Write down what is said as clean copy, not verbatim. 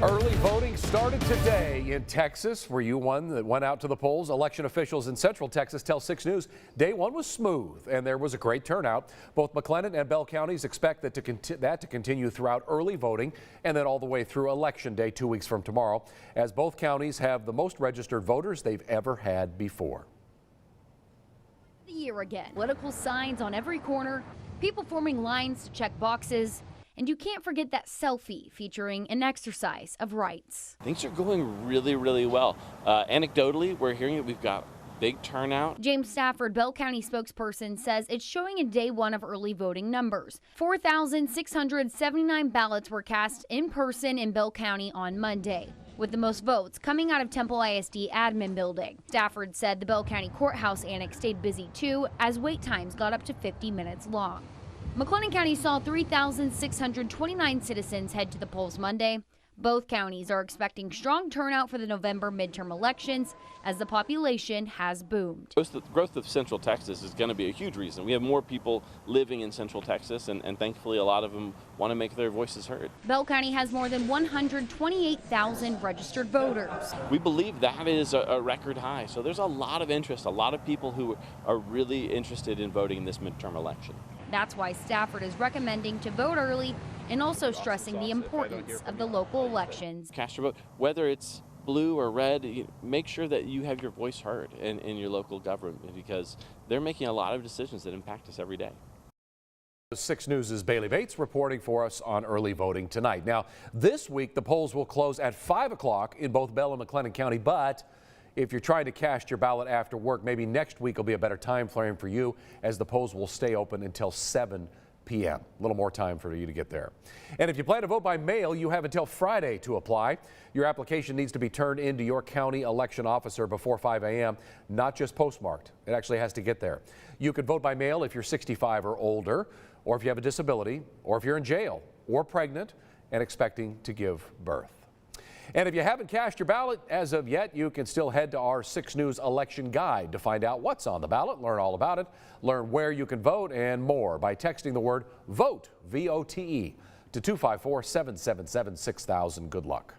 Early voting started today in Texas. Were you one that went out to the polls? Election officials in Central Texas tell 6 News day one was smooth and there was a great turnout. Both McLennan and Bell counties expect that to continue throughout early voting and then all the way through Election Day 2 weeks from tomorrow, as both counties have the most registered voters they've ever had before. The year again. Political signs on every corner, people forming lines to check boxes. And you can't forget that selfie featuring an exercise of rights. Things are going really well. Anecdotally, we're hearing that we've got big turnout. James Stafford, Bell County spokesperson, says it's showing in day one of early voting numbers. 4,679 ballots were cast in person in Bell County on Monday, with the most votes coming out of Temple ISD admin building. Stafford said the Bell County Courthouse Annex stayed busy too, as wait times got up to 50 minutes long. McLennan County saw 3,629 citizens head to the polls Monday. Both counties are expecting strong turnout for the November midterm elections as the population has boomed. The growth of Central Texas is going to be a huge reason. We have more people living in Central Texas, and thankfully a lot of them want to make their voices heard. Bell County has more than 128,000 registered voters. We believe that is a record high, so there's a lot of interest, a lot of people who are really interested in voting in this midterm election. That's why Stafford is recommending to vote early and also stressing the importance of the local elections. Cast your vote, whether it's blue or red, make sure that you have your voice heard in your local government, because they're making a lot of decisions that impact us every day. 6 News' Bailey Bates reporting for us on early voting tonight. Now, this week the polls will close at 5 o'clock in both Bell and McLennan County, but if you're trying to cast your ballot after work, maybe next week will be a better time frame for you, as the polls will stay open until 7 p.m. A little more time for you to get there. And if you plan to vote by mail, you have until Friday to apply. Your application needs to be turned into your county election officer before 5 a.m., not just postmarked. It actually has to get there. You can vote by mail if you're 65 or older, or if you have a disability, or if you're in jail or pregnant and expecting to give birth. And if you haven't cast your ballot as of yet, you can still head to our 6 News election guide to find out what's on the ballot, learn all about it, learn where you can vote, and more by texting the word VOTE, V-O-T-E, to 254-777-6000. Good luck.